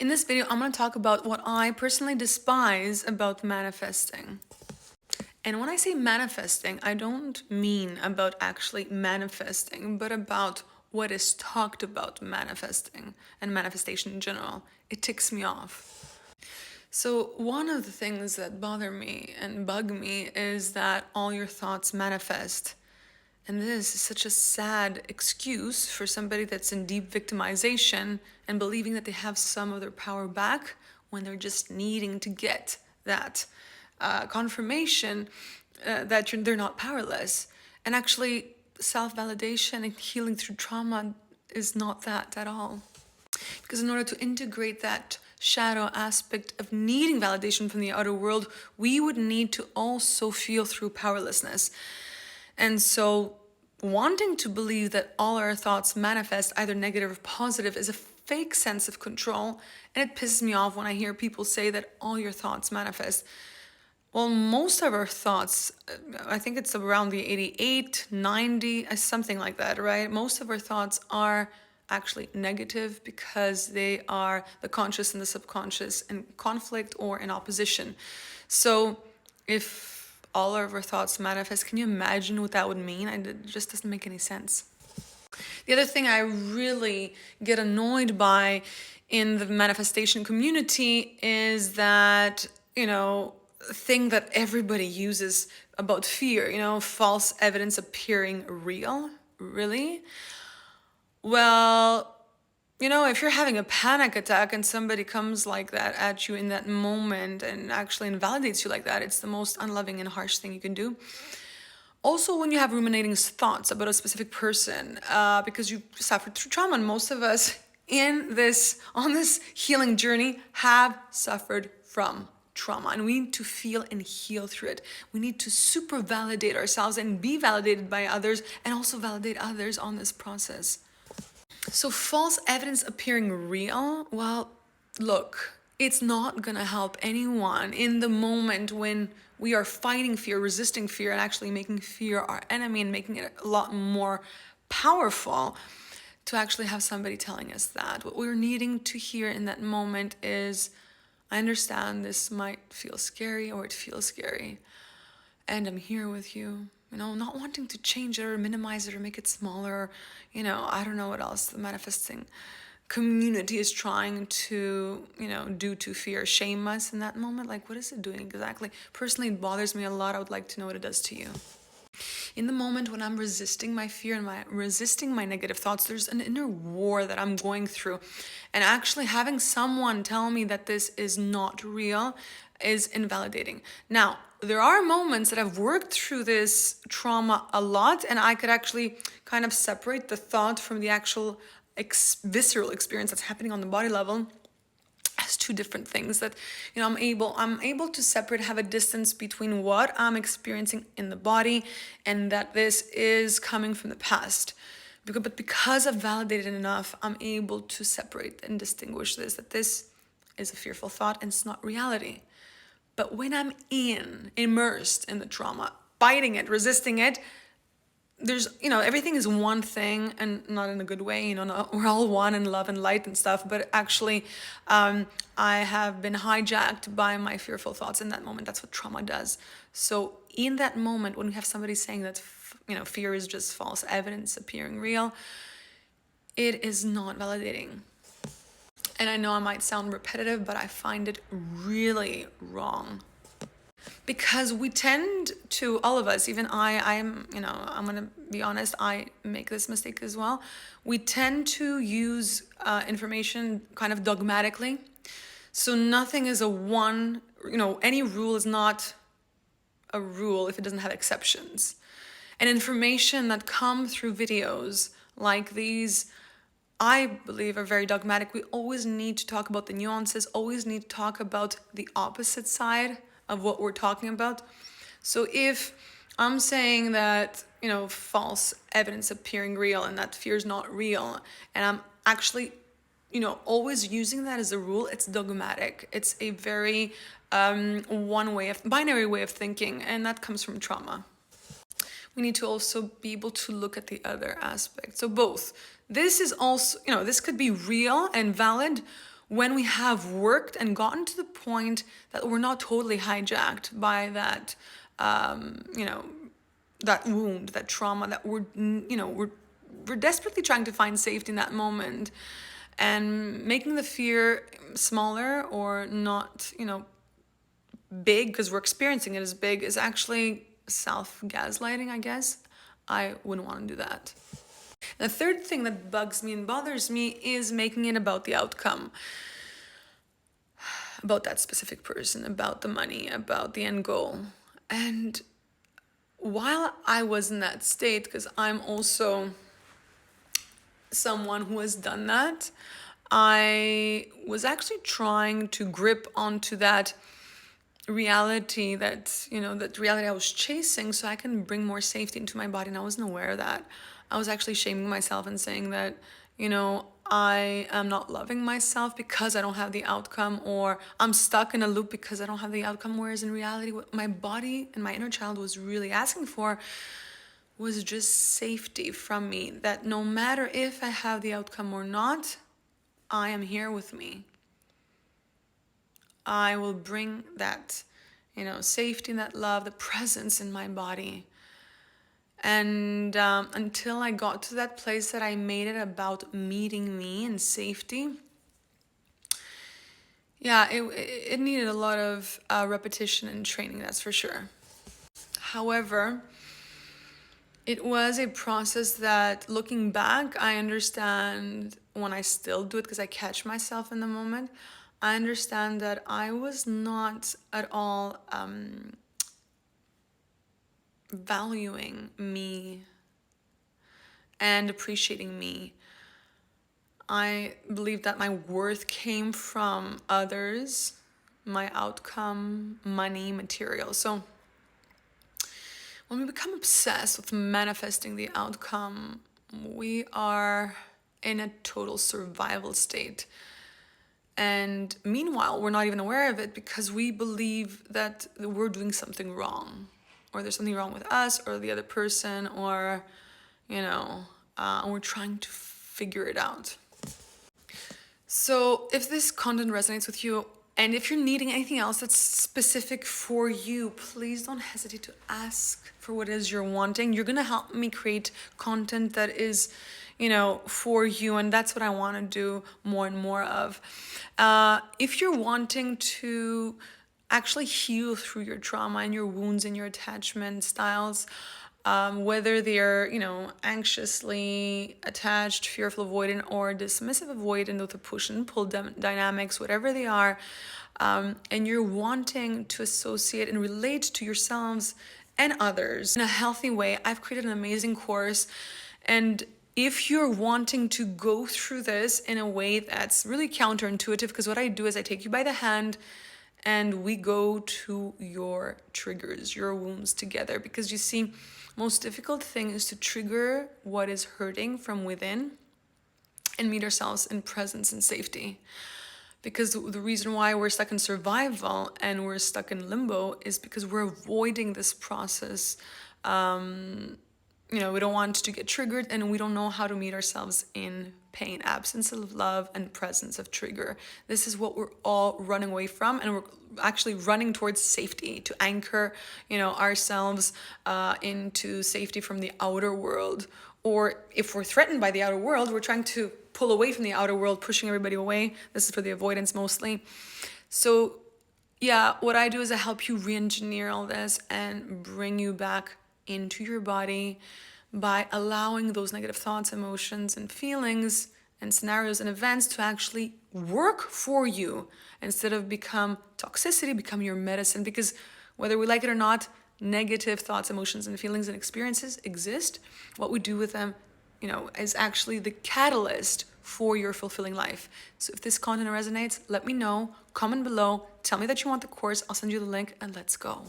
In this video, I'm going to talk about what I personally despise about manifesting. And when I say manifesting, I don't mean about actually manifesting, but about what is talked about manifesting and manifestation in general. It ticks me off. So one of the things that bother me and bug me is that all your thoughts manifest. And this is such a sad excuse for somebody that's in deep victimization and believing that they have some of their power back when they're just needing to get that confirmation that they're not powerless. And actually, self-validation and healing through trauma is not that at all. Because in order to integrate that shadow aspect of needing validation from the outer world, we would need to also feel through powerlessness. And so wanting to believe that all our thoughts manifest, either negative or positive, is a fake sense of control. And it pisses me off when I hear people say that all your thoughts manifest. Well, most of our thoughts, I think it's around the 88, 90, something like that, right? Most of our thoughts are actually negative because they are the conscious and the subconscious in conflict or in opposition. So if all of our thoughts manifest, can you imagine what that would mean? It just doesn't make any sense. The other thing I really get annoyed by in the manifestation community is that, thing that everybody uses about fear, false evidence appearing real. Really? Well, if you're having a panic attack and somebody comes like that at you in that moment and actually invalidates you like that, it's the most unloving and harsh thing you can do. Also, when you have ruminating thoughts about a specific person, because you suffered through trauma, and most of us on this healing journey have suffered from trauma, and we need to feel and heal through it. We need to super validate ourselves and be validated by others, and also validate others on this process. So false evidence appearing real, well, look, it's not gonna help anyone in the moment when we are fighting fear, resisting fear, and actually making fear our enemy and making it a lot more powerful to actually have somebody telling us that. What we're needing to hear in that moment is, I understand this might feel scary, or it feels scary, and I'm here with you. Not wanting to change it or minimize it or make it smaller. I don't know what else the manifesting community is trying to, do to fear, shame us in that moment. Like, what is it doing exactly? Personally, it bothers me a lot. I would like to know what it does to you. In the moment when I'm resisting my fear and resisting my negative thoughts, there's an inner war that I'm going through. And actually having someone tell me that this is not real is invalidating. Now, there are moments that I've worked through this trauma a lot, and I could actually kind of separate the thought from the actual visceral experience that's happening on the body level as two different things that, I'm able to separate, have a distance between what I'm experiencing in the body and that this is coming from the past. But because I've validated enough, I'm able to separate and distinguish that this is a fearful thought and it's not reality. But when I'm immersed in the trauma, fighting it, resisting it, there's, everything is one thing, and not in a good way, we're all one in love and light and stuff, but actually, I have been hijacked by my fearful thoughts in that moment. That's what trauma does. So in that moment, when we have somebody saying that, fear is just false evidence appearing real, it is not validating. And I know I might sound repetitive, but I find it really wrong. Because we tend to, all of us, even I'm going to be honest, I make this mistake as well. We tend to use information kind of dogmatically. So nothing is any rule is not a rule if it doesn't have exceptions. And information that come through videos like these, I believe, are very dogmatic. We always need to talk about the nuances, always need to talk about the opposite side of what we're talking about. So if I'm saying that, false evidence appearing real and that fear is not real, and I'm actually, always using that as a rule, it's dogmatic. It's a very binary way of thinking, and that comes from trauma. We need to also be able to look at the other aspect. So both. This is also, this could be real and valid when we have worked and gotten to the point that we're not totally hijacked by that, that wound, that trauma, that we're desperately trying to find safety in that moment, and making the fear smaller or not, big because we're experiencing it as big is actually self-gaslighting, I guess. I wouldn't want to do that. The third thing that bugs me and bothers me is making it about the outcome, about that specific person, about the money, about the end goal. And while I was in that state, because I'm also someone who has done that, I was actually trying to grip onto that reality, that reality I was chasing, so I can bring more safety into my body. And I wasn't aware of that. I was actually shaming myself and saying that, I am not loving myself because I don't have the outcome, or I'm stuck in a loop because I don't have the outcome. Whereas in reality, what my body and my inner child was really asking for was just safety from me, that no matter if I have the outcome or not, I am here with me. I will bring that, safety and that love, the presence in my body. And until I got to that place that I made it about meeting me and safety, yeah, it needed a lot of repetition and training, that's for sure. However, it was a process that, looking back, I understand when I still do it because I catch myself in the moment. I understand that I was not at all valuing me and appreciating me. I believe that my worth came from others, my outcome, money, material. So when we become obsessed with manifesting the outcome, we are in a total survival state. And meanwhile, we're not even aware of it because we believe that we're doing something wrong, or there's something wrong with us or the other person, or, we're trying to figure it out. So if this content resonates with you, and if you're needing anything else that's specific for you, please don't hesitate to ask for what it is you're wanting. You're going to help me create content that is, for you. And that's what I want to do more and more of. If you're wanting to actually heal through your trauma and your wounds and your attachment styles, whether they're, anxiously attached, fearful avoidant, or dismissive avoidant with the push and pull dynamics, whatever they are, and you're wanting to associate and relate to yourselves and others in a healthy way, I've created an amazing course. And if you're wanting to go through this in a way that's really counterintuitive, because what I do is I take you by the hand and we go to your triggers, your wounds together. Because you see, most difficult thing is to trigger what is hurting from within and meet ourselves in presence and safety. Because the reason why we're stuck in survival and we're stuck in limbo is because we're avoiding this process. We don't want to get triggered, and we don't know how to meet ourselves in pain, absence of love and presence of trigger. This is what we're all running away from, and we're actually running towards safety to anchor, ourselves into safety from the outer world. Or if we're threatened by the outer world, we're trying to pull away from the outer world, pushing everybody away. This is for the avoidance mostly. So yeah, what I do is I help you re-engineer all this and bring you back into your body by allowing those negative thoughts, emotions, and feelings and scenarios and events to actually work for you instead of become toxicity, become your medicine. Because whether we like it or not, negative thoughts, emotions, and feelings and experiences exist. What we do with them, is actually the catalyst for your fulfilling life. So if this content resonates, let me know, comment below, tell me that you want the course, I'll send you the link, and let's go.